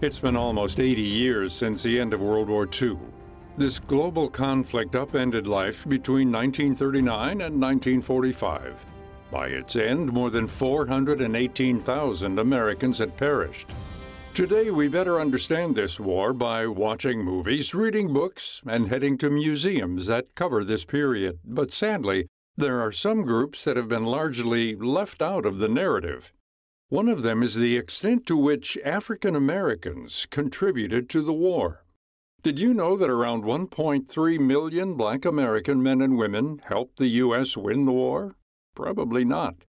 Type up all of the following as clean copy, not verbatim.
It's been almost 80 years since the end of World War II. This global conflict upended life between 1939 and 1945. By its end, more than 418,000 Americans had perished. Today, we better understand this war by watching movies, reading books, and heading to museums that cover this period. But sadly, there are some groups that have been largely left out of the narrative. One of them is the extent to which African Americans contributed to the war. Did you know that around 1.3 million Black American men and women helped the U.S. win the war? Probably not.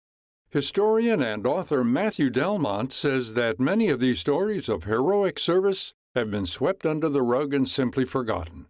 Historian and author Matthew Delmont says that many of these stories of heroic service have been swept under the rug and simply forgotten.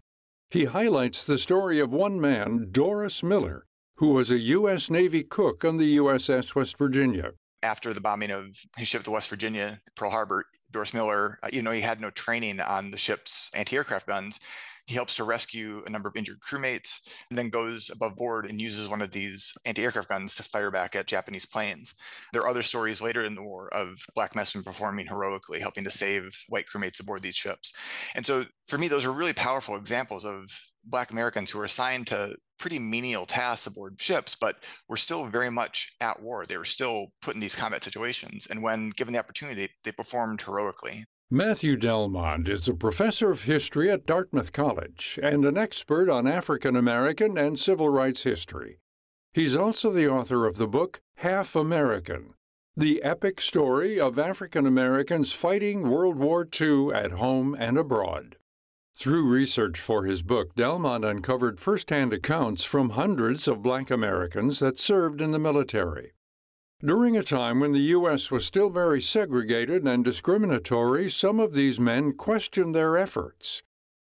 He highlights the story of one man, Doris Miller, who was a U.S. Navy cook on the USS West Virginia. After the bombing of his ship, the West Virginia, Pearl Harbor, Doris Miller, he had no training on the ship's anti-aircraft guns. He helps to rescue a number of injured crewmates and then goes above board and uses one of these anti-aircraft guns to fire back at Japanese planes. There are other stories later in the war of Black messmen performing heroically, helping to save white crewmates aboard these ships. And so for me, those are really powerful examples of Black Americans who were assigned to pretty menial tasks aboard ships, but were still very much at war. They were still put in these combat situations. And when given the opportunity, they performed heroically. Matthew Delmont is a professor of history at Dartmouth College and an expert on African American and civil rights history. He's also the author of the book Half American, the epic story of African Americans fighting World War II at home and abroad. Through research for his book, Delmont uncovered firsthand accounts from hundreds of Black Americans that served in the military. During a time when the U.S. was still very segregated and discriminatory, some of these men questioned their efforts.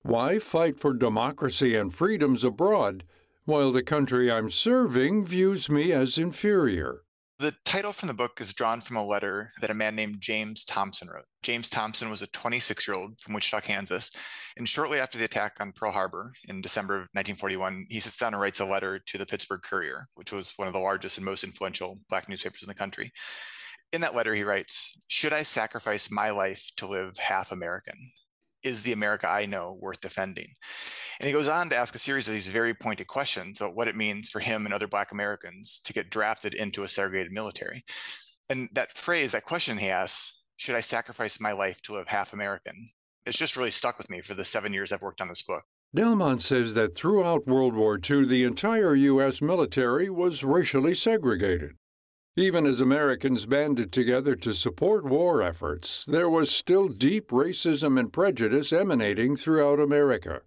Why fight for democracy and freedoms abroad, while the country I'm serving views me as inferior? The title from the book is drawn from a letter that a man named James Thompson wrote. James Thompson was a 26-year-old from Wichita, Kansas, and shortly after the attack on Pearl Harbor in December of 1941, he sits down and writes a letter to the Pittsburgh Courier, which was one of the largest and most influential Black newspapers in the country. In that letter, he writes, "Should I sacrifice my life to live half American? Is the America I know worth defending?" And he goes on to ask a series of these very pointed questions about what it means for him and other Black Americans to get drafted into a segregated military. And that phrase, that question he asks, "Should I sacrifice my life to live half American?" It's just really stuck with me for the 7 years I've worked on this book. Delmont says that throughout World War II, the entire U.S. military was racially segregated. Even as Americans banded together to support war efforts, there was still deep racism and prejudice emanating throughout America.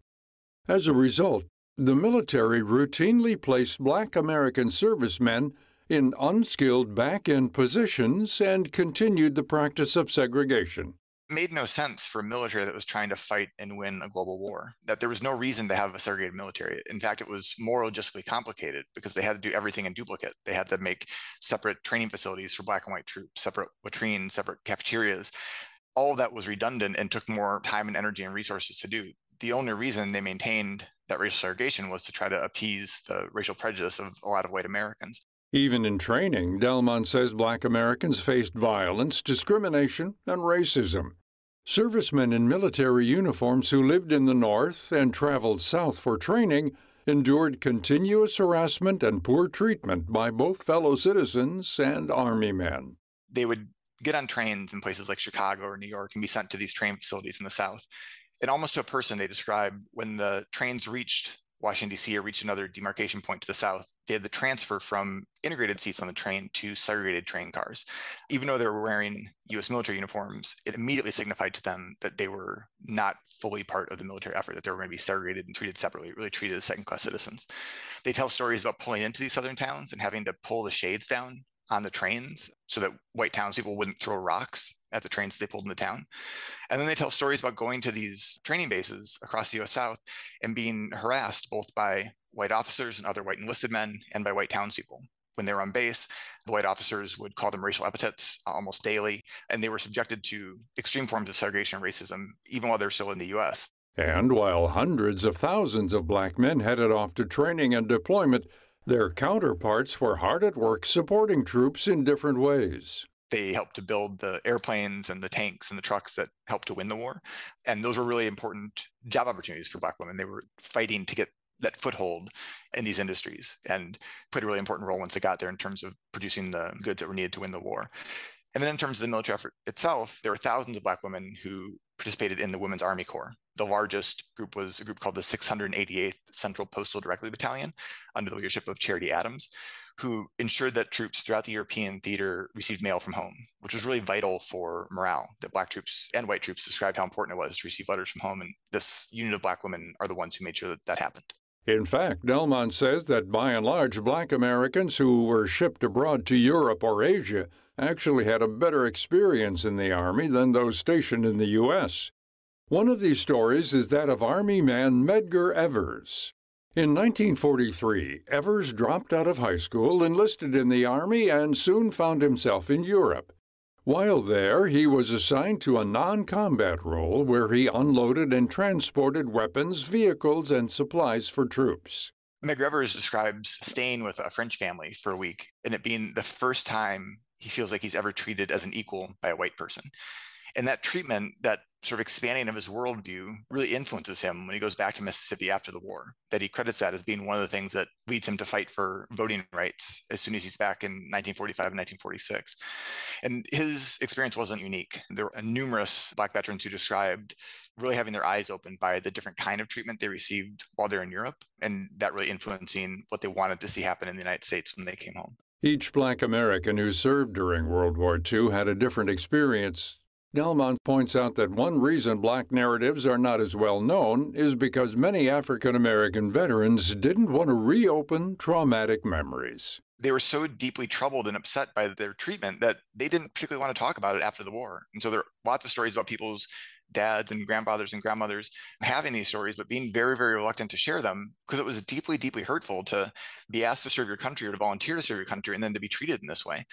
As a result, the military routinely placed Black American servicemen in unskilled back-end positions and continued the practice of segregation. It made no sense for a military that was trying to fight and win a global war, that there was no reason to have a segregated military. In fact, it was more logistically complicated because they had to do everything in duplicate. They had to make separate training facilities for Black and white troops, separate latrines, separate cafeterias. All of that was redundant and took more time and energy and resources to do. The only reason they maintained that racial segregation was to try to appease the racial prejudice of a lot of white Americans. Even in training, Delmont says Black Americans faced violence, discrimination, and racism. Servicemen in military uniforms who lived in the North and traveled south for training endured continuous harassment and poor treatment by both fellow citizens and Army men. They would get on trains in places like Chicago or New York and be sent to these training facilities in the South. And almost to a person, they described when the trains reached Washington, D.C. or reached another demarcation point to the south, they had the transfer from integrated seats on the train to segregated train cars. Even though they were wearing U.S. military uniforms, it immediately signified to them that they were not fully part of the military effort, that they were going to be segregated and treated separately, really treated as second-class citizens. They tell stories about pulling into these southern towns and having to pull the shades down on the trains so that white townspeople wouldn't throw rocks at the trains they pulled into town. And then they tell stories about going to these training bases across the U.S. South and being harassed both by white officers and other white enlisted men and by white townspeople. When they were on base, the white officers would call them racial epithets almost daily, and they were subjected to extreme forms of segregation and racism, even while they're still in the U.S. And while hundreds of thousands of Black men headed off to training and deployment, their counterparts were hard at work supporting troops in different ways. They helped to build the airplanes and the tanks and the trucks that helped to win the war. And those were really important job opportunities for Black women. They were fighting to get that foothold in these industries and played a really important role once they got there in terms of producing the goods that were needed to win the war. And then in terms of the military effort itself, there were thousands of Black women who participated in the Women's Army Corps. The largest group was a group called the 688th Central Postal Directly Battalion under the leadership of Charity Adams, who ensured that troops throughout the European theater received mail from home, which was really vital for morale, that Black troops and white troops described how important it was to receive letters from home. And this unit of Black women are the ones who made sure that that happened. In fact, Delmont says that by and large, Black Americans who were shipped abroad to Europe or Asia actually had a better experience in the Army than those stationed in the U.S. One of these stories is that of Army man Medgar Evers. In 1943, Evers dropped out of high school, enlisted in the Army, and soon found himself in Europe. While there, he was assigned to a non-combat role where he unloaded and transported weapons, vehicles, and supplies for troops. Medgar Evers describes staying with a French family for a week and it being the first time he feels like he's ever treated as an equal by a white person. And that treatment, that sort of expanding of his worldview, really influences him when he goes back to Mississippi after the war, that he credits that as being one of the things that leads him to fight for voting rights as soon as he's back in 1945 and 1946. And his experience wasn't unique. There were numerous Black veterans who described really having their eyes opened by the different kind of treatment they received while they're in Europe, and that really influencing what they wanted to see happen in the United States when they came home. Each Black American who served during World War II had a different experience. Delmont points out that one reason Black narratives are not as well known is because many African American veterans didn't want to reopen traumatic memories. They were so deeply troubled and upset by their treatment that they didn't particularly want to talk about it after the war. And so there are lots of stories about people's dads and grandfathers and grandmothers having these stories, but being very, very reluctant to share them because it was deeply, deeply hurtful to be asked to serve your country or to volunteer to serve your country and then to be treated in this way.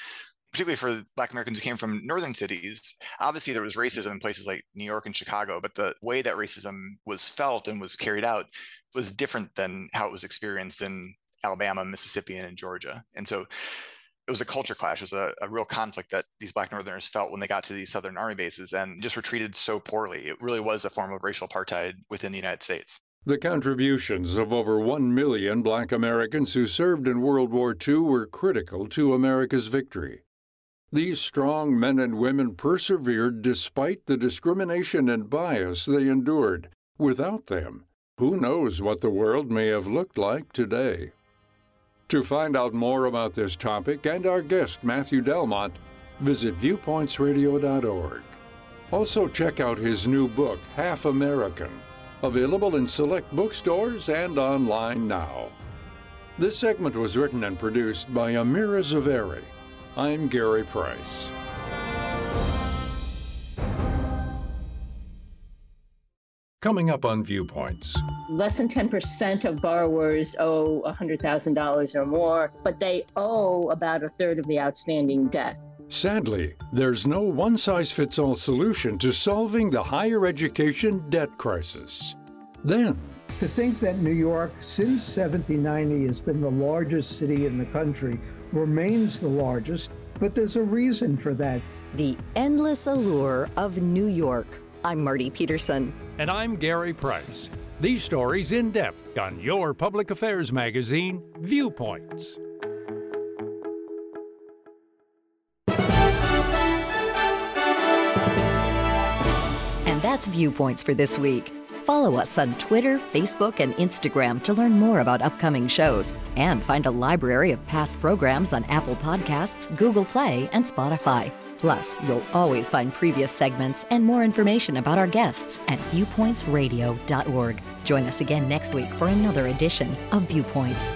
Particularly for Black Americans who came from northern cities. Obviously, there was racism in places like New York and Chicago, but the way that racism was felt and was carried out was different than how it was experienced in Alabama, Mississippi, and in Georgia. And so it was a culture clash. It was a real conflict that these Black Northerners felt when they got to these Southern Army bases and just were treated so poorly. It really was a form of racial apartheid within the United States. The contributions of over 1 million Black Americans who served in World War II were critical to America's victory. These strong men and women persevered despite the discrimination and bias they endured. Without them, who knows what the world may have looked like today? To find out more about this topic and our guest, Matthew Delmont, visit viewpointsradio.org. Also check out his new book, Half American, available in select bookstores and online now. This segment was written and produced by Amira Zaveri. I'm Gary Price. Coming up on Viewpoints. Less than 10% of borrowers owe $100,000 or more, but they owe about a third of the outstanding debt. Sadly, there's no one-size-fits-all solution to solving the higher education debt crisis. Then, to think that New York, since 1790, has been the largest city in the country, remains the largest, but there's a reason for that. The endless allure of New York. I'm Marty Peterson. And I'm Gary Price. These stories in depth on your public affairs magazine, Viewpoints. And that's Viewpoints for this week. Follow us on Twitter, Facebook, and Instagram to learn more about upcoming shows and find a library of past programs on Apple Podcasts, Google Play, and Spotify. Plus, you'll always find previous segments and more information about our guests at viewpointsradio.org. Join us again next week for another edition of Viewpoints.